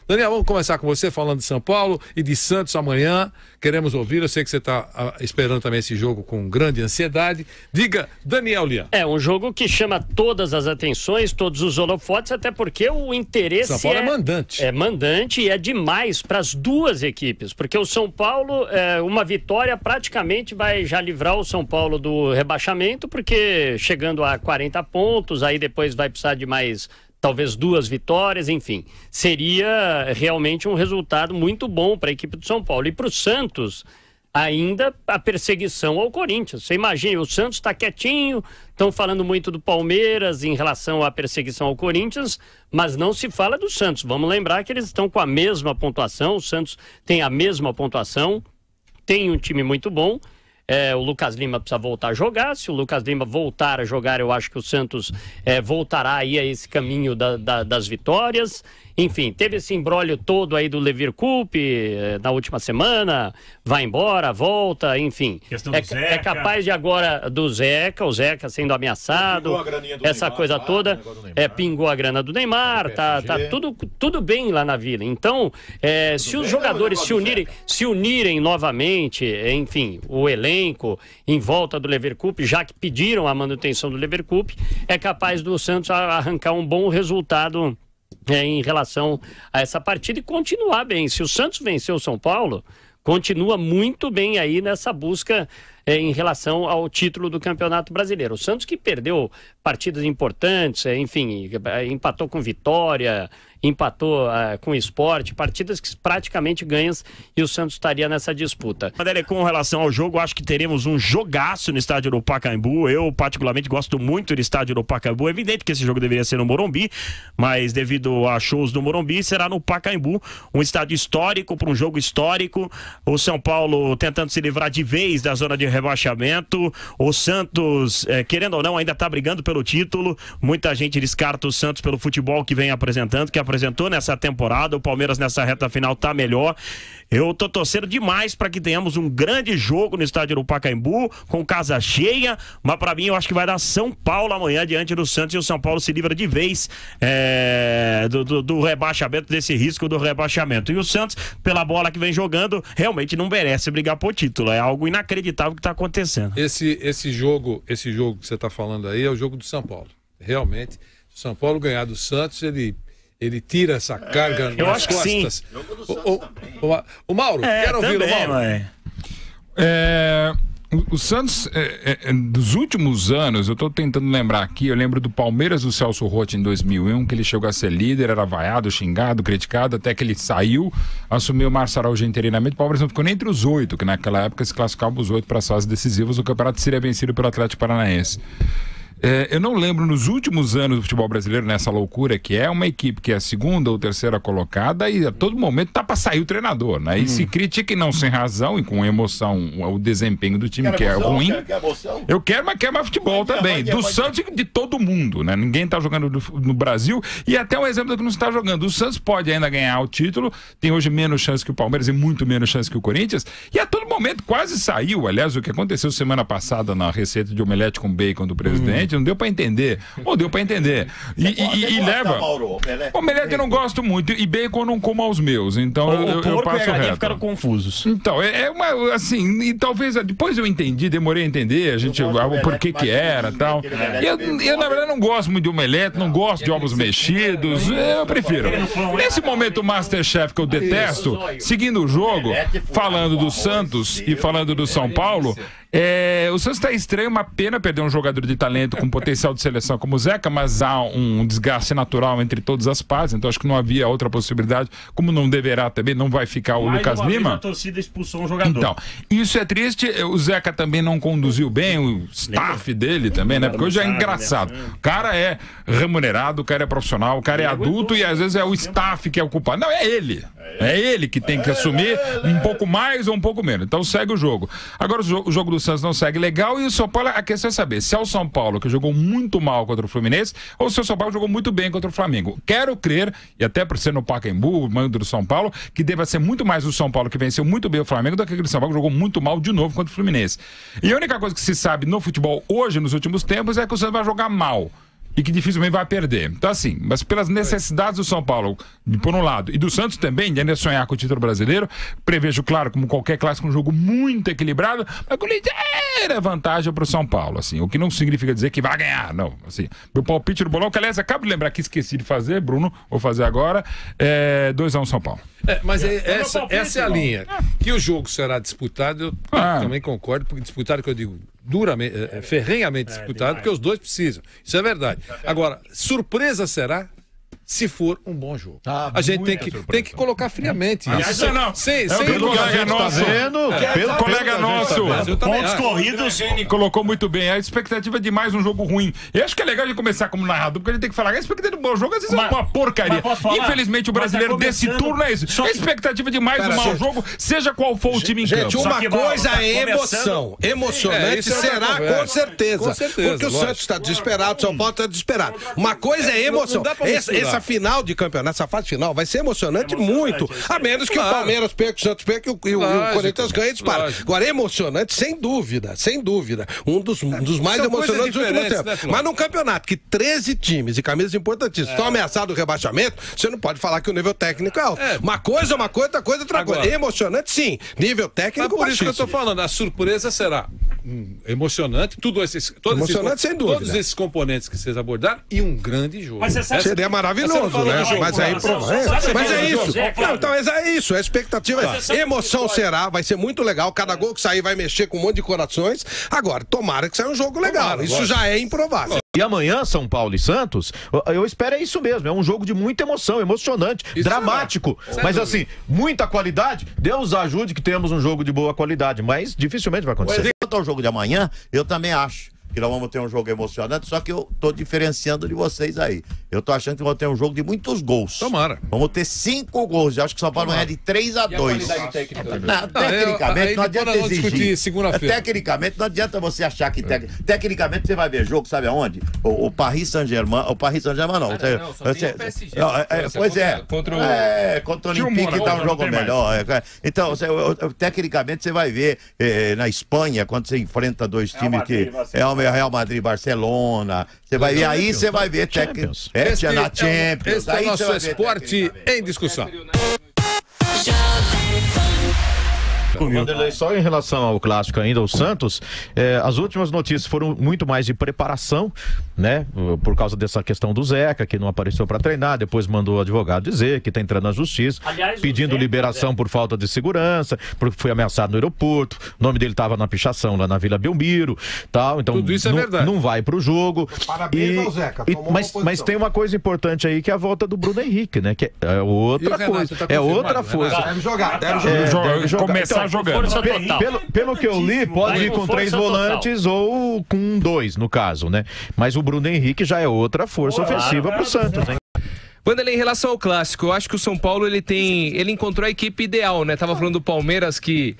Daniel, vamos começar com você falando de São Paulo e de Santos amanhã. Queremos ouvir, eu sei que você está esperando também esse jogo com grande ansiedade. Diga, Daniel Lian. É um jogo que chama todas as atenções, todos os holofotes, até porque o interesse São Paulo é mandante. É mandante e é demais para as duas equipes, porque o São Paulo, uma vitória praticamente vai já livrar o São Paulo do rebaixamento, porque chegando a 40 pontos, aí depois vai precisar de mais... talvez 2 vitórias, enfim. Seria realmente um resultado muito bom para a equipe do São Paulo. E para o Santos, ainda a perseguição ao Corinthians. Você imagina, o Santos está quietinho, estão falando muito do Palmeiras em relação à perseguição ao Corinthians, mas não se fala do Santos. Vamos lembrar que eles estão com a mesma pontuação, o Santos tem a mesma pontuação, tem um time muito bom. O Lucas Lima precisa voltar a jogar. Se o Lucas Lima voltar a jogar, eu acho que o Santos voltará aí a esse caminho das vitórias. Enfim, teve esse imbróglio todo aí do Leverkusen na última semana, vai embora, volta, enfim. É capaz de agora do Zeca, o Zeca sendo ameaçado, essa Neymar, coisa toda, pingou a grana do Neymar, tá tudo bem lá na Vila. Então, se os jogadores se unirem novamente, enfim, o elenco em volta do Leverkusen, já que pediram a manutenção do Leverkusen, é capaz do Santos arrancar um bom resultado em relação a essa partida e continuar bem. Se o Santos vencer o São Paulo, continua muito bem aí nessa busca em relação ao título do Campeonato Brasileiro. O Santos que perdeu partidas importantes, enfim, empatou com Vitória, empatou com o Sport, partidas que praticamente ganhas, e o Santos estaria nessa disputa. Com relação ao jogo, acho que teremos um jogaço no estádio do Pacaembu. Eu particularmente gosto muito do estádio do Pacaembu. É evidente que esse jogo deveria ser no Morumbi, mas devido a shows do Morumbi, será no Pacaembu, um estádio histórico para um jogo histórico. O São Paulo tentando se livrar de vez da zona de rebaixamento. O Santos, querendo ou não, ainda está brigando pelo título. Muita gente descarta o Santos pelo futebol que vem apresentando, que apresentou nessa temporada. O Palmeiras nessa reta final tá melhor. Eu tô torcendo demais para que tenhamos um grande jogo no estádio do Pacaembu, com casa cheia, mas para mim eu acho que vai dar São Paulo amanhã diante do Santos, e o São Paulo se livra de vez do rebaixamento, desse risco do rebaixamento. E o Santos, pela bola que vem jogando, realmente não merece brigar por título. É algo inacreditável que tá acontecendo. Esse jogo que você tá falando aí é o jogo do São Paulo. Realmente, se o São Paulo ganhar do Santos, ele tira essa carga eu nas acho costas. Que sim. O Mauro, quero ouvir o Mauro. O Santos, dos últimos anos, eu estou tentando lembrar aqui, eu lembro do Palmeiras do Celso Roth em 2001, que ele chegou a ser líder, era vaiado, xingado, criticado, até que ele saiu, assumiu o Márcio Araújo interinamente. O Palmeiras não ficou nem entre os 8, que naquela época se classificavam os 8 para as fases decisivas. O campeonato seria vencido pelo Atlético Paranaense. Eu não lembro nos últimos anos do futebol brasileiro, nessa loucura que é uma equipe que é a segunda ou terceira colocada e a todo momento tá para sair o treinador, né? E se critica, e não sem razão e com emoção, o desempenho do time, que é ruim. Eu quero, mas quero mais futebol também. Do Santos e de todo mundo, né? Ninguém tá jogando no Brasil, e até um exemplo do que não está jogando. O Santos pode ainda ganhar o título, tem hoje menos chance que o Palmeiras e muito menos chance que o Corinthians, e a todo momento quase saiu. Aliás, o que aconteceu semana passada na receita de omelete com bacon do presidente, não deu pra entender, ou deu pra entender. E leva. Omelete eu não gosto muito, e bacon eu não como aos meus, então eu passo reto. Ficaram confusos. Então, uma, assim, e talvez, depois eu entendi, demorei a entender, o porquê que era e tal. Eu, na verdade, não gosto muito de omelete, não gosto de ovos mexidos, eu prefiro. Nesse momento, o Masterchef que eu detesto, seguindo o jogo, falando do Santos e falando do São Paulo, o Santos está estranho, uma pena perder um jogador de talento com potencial de seleção como o Zeca, mas há um desgaste natural entre todas as partes, então acho que não havia outra possibilidade, como não deverá também, não vai ficar o Lucas Lima. A torcida expulsou um jogador. Então, isso é triste. O Zeca também não conduziu bem, o staff dele também, né? Porque hoje é engraçado. O cara é remunerado, o cara é profissional, o cara é adulto, e às vezes é o staff que é o culpado. Não, é ele. É ele que tem que assumir um pouco mais ou um pouco menos. Então segue o jogo. Agora o jogo do Santos não segue legal, e o São Paulo, a questão é saber se é o São Paulo que jogou muito mal contra o Fluminense ou se o São Paulo jogou muito bem contra o Flamengo. Quero crer, e até por ser no Pacaembu, o mando do São Paulo, que deva ser muito mais o São Paulo que venceu muito bem o Flamengo do que aquele São Paulo que jogou muito mal de novo contra o Fluminense. E a única coisa que se sabe no futebol hoje, nos últimos tempos, é que o Santos vai jogar mal. e que dificilmente vai perder. Então, assim, mas pelas necessidades do São Paulo, por um lado, e do Santos também, de ainda sonhar com o título brasileiro, prevejo, claro, como qualquer clássico, um jogo muito equilibrado, mas com ligeira vantagem para o São Paulo, assim, o que não significa dizer que vai ganhar, não. Assim, meu palpite do bolão, que aliás, acabo de lembrar que esqueci de fazer, Bruno, vou fazer agora, 2-1 São Paulo. Mas essa é a linha. Que o jogo será disputado, eu também concordo, porque disputado, que eu digo, duramente, ferrenhamente disputado, porque os dois precisam. Isso é verdade. Agora, surpresa será se for um bom jogo. A gente tem que colocar friamente isso. Sem colega nosso. Pelo colega nosso. Pontos corridos. Ele colocou muito bem. A expectativa é de mais um jogo ruim. Eu acho que é legal de começar como narrador, porque a gente tem que falar. A expectativa de um bom jogo às vezes é uma porcaria. Infelizmente, o brasileiro desse turno é isso. A expectativa de mais um mau jogo, seja qual for o time em campo. Gente, uma coisa é emoção. Emocionante será, com certeza. Porque o Santos está desesperado, o São Paulo está desesperado. Uma coisa é emoção. Essa final de campeonato, essa fase final, vai ser emocionante muito. A menos que o Palmeiras perca, o Santos perca e o Corinthians ganhe e dispara. Agora, emocionante, sem dúvida, sem dúvida. Um dos mais emocionantes dos últimos tempos. Mas num campeonato que 13 times e camisas importantíssimas estão ameaçados do rebaixamento, você não pode falar que o nível técnico é alto. Uma coisa, outra coisa, outra coisa. Emocionante, sim. Nível técnico, por isso que eu tô falando, a surpresa será emocionante, todos esses componentes que vocês abordaram e um grande jogo. Seria maravilhoso, né? Mas aí mas é isso. Não, então é isso. A expectativa é emoção será, vai ser muito legal. Cada gol que sair vai mexer com um monte de corações. Agora, tomara que saia um jogo legal. Isso já é improvável. E amanhã, São Paulo e Santos, eu espero é isso mesmo. É um jogo de muita emoção, emocionante, dramático. Mas assim, muita qualidade. Deus ajude que tenhamos um jogo de boa qualidade, mas dificilmente vai acontecer. Quanto ao jogo de amanhã, eu também acho que nós vamos ter um jogo emocionante, só que eu tô diferenciando de vocês aí. Eu tô achando que vamos ter um jogo de muitos gols. Tomara. Vamos ter 5 gols. Eu acho que o São Paulo vai ganhar de 3-2. Tecnicamente, não adianta exigir. Tecnicamente, não adianta você achar que... Tecnicamente, você vai ver jogo, sabe aonde? O Paris Saint-Germain... O Paris Saint-Germain, não. Pois é. Contra o Olympique dá um jogo melhor. Então, tecnicamente, você vai ver na Espanha, quando você enfrenta dois times que... É o Real Madrid, Barcelona. Você vai ver aí, você vai ver técnicos. Esse é o nosso esporte em discussão. Vanderlei, só em relação ao clássico ainda, o Santos, as últimas notícias foram muito mais de preparação, né? Por causa dessa questão do Zeca, que não apareceu para treinar, depois mandou o advogado dizer que tá entrando na justiça, pedindo liberação por falta de segurança, porque foi ameaçado no aeroporto, o nome dele tava na pichação lá na Vila Belmiro, tal, então tudo isso é verdade. Não vai pro jogo. Parabéns ao Zeca. Mas tem uma coisa importante aí, que é a volta do Bruno Henrique, né? Que é outra coisa, é outra força. Deve jogar. Começar jogando. Pelo que eu li, pode ir com 3 volantes ou com 2, no caso, né? Mas o Bruno Henrique já é outra força ofensiva pro Santos, hein? Vanderlei, em relação ao clássico, eu acho que o São Paulo ele encontrou a equipe ideal, né? Tava falando do Palmeiras que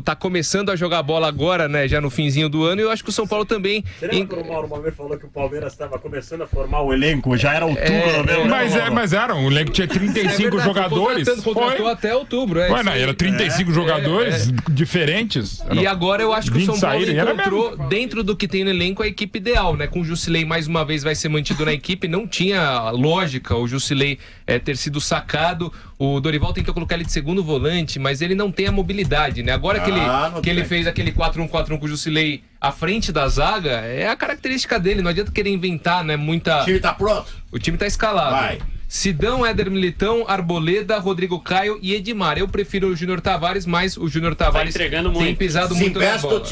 tá começando a jogar bola agora, né? Já no finzinho do ano, e eu acho que o São Paulo também... Você lembra que o Mauro uma vez falou que o Palmeiras estava começando a formar o elenco? Já era outubro, Mas era, o elenco tinha 35 jogadores. Contratou até outubro, era 35 jogadores diferentes. E agora eu acho que o São Paulo encontrou, dentro do que tem no elenco, a equipe ideal, né? Com o Jusilei mais uma vez vai ser mantido na equipe, não tinha lógica o Jusilei ter sido sacado. O Dorival tentou colocar ele de segundo volante, mas ele não tem a mobilidade, né? Agora que ele fez aquele 4-1-4-1 com o Jusilei à frente da zaga, é a característica dele, não adianta querer inventar, né? O time tá pronto? O time tá escalado. Vai. Sidão, Éder Militão, Arboleda, Rodrigo Caio e Edmar. Eu prefiro o Júnior Tavares, mas o Júnior Tavares tem pisado muito na bola.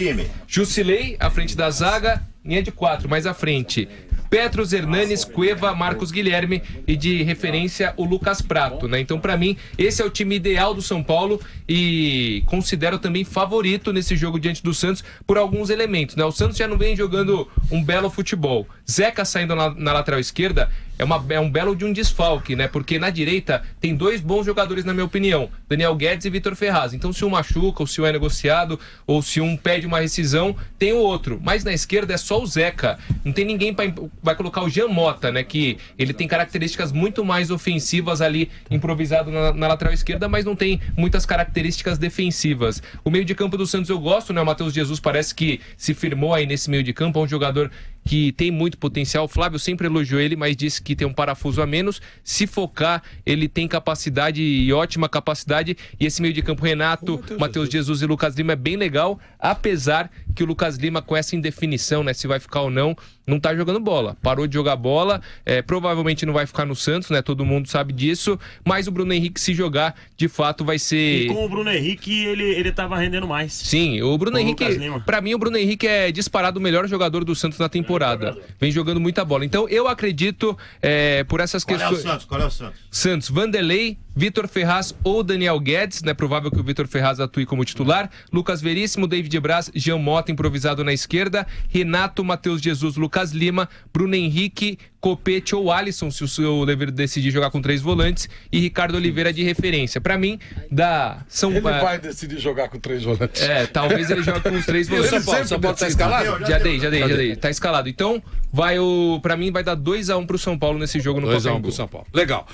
Jusilei, à frente da zaga, linha de 4, mais à frente. Petros, Hernanes, Cueva, Marcos Guilherme e de referência o Lucas Prato, né? Então, pra mim, esse é o time ideal do São Paulo e considero também favorito nesse jogo diante do Santos por alguns elementos, né? O Santos já não vem jogando um belo futebol. Zeca saindo na lateral esquerda é um belo de um desfalque, né? Porque na direita tem 2 bons jogadores, na minha opinião, Daniel Guedes e Vitor Ferraz. Então, se um machuca, ou se um é negociado, ou se um pede uma rescisão, tem o outro. Mas na esquerda é só o Zeca. Não tem ninguém vai colocar o Jean Mota, né? Que ele tem características muito mais ofensivas ali, improvisado na lateral esquerda, mas não tem muitas características defensivas. O meio de campo do Santos eu gosto, né? O Matheus Jesus parece que se firmou aí nesse meio de campo, é um jogador que tem muito potencial. O Flávio sempre elogiou ele, mas disse que tem um parafuso a menos. Se focar, ele tem capacidade e ótima capacidade. E esse meio de campo, Renato, Matheus Jesus e Lucas Lima, é bem legal, apesar que o Lucas Lima, com essa indefinição, né, se vai ficar ou não tá jogando bola. Parou de jogar bola, provavelmente não vai ficar no Santos, né? Todo mundo sabe disso, mas o Bruno Henrique, se jogar, de fato vai ser... E com o Bruno Henrique, ele tava rendendo mais. Sim, o Bruno Henrique, pra mim, o Bruno Henrique é disparado o melhor jogador do Santos na temporada. Vem jogando muita bola. Então, eu acredito, por essas questões... Qual é o Santos? Santos, Vanderlei, Vitor Ferraz ou Daniel Guedes, né? Provável que o Vitor Ferraz atue como titular. Lucas Veríssimo, David Braz, Jean Mota improvisado na esquerda, Renato, Matheus Jesus, Lucas Lima, Bruno Henrique, Copete ou Alisson, se o seu Lever decidir jogar com 3 volantes, e Ricardo Oliveira de referência. Pra mim, ele vai decidir jogar com 3 volantes. Talvez ele jogue com os 3 volantes. O São Paulo tá escalado? Já dei. Tá escalado. Então, pra mim, vai dar 2-1 pro São Paulo nesse jogo no Pacaembu. 2-1 pro São Paulo. Legal.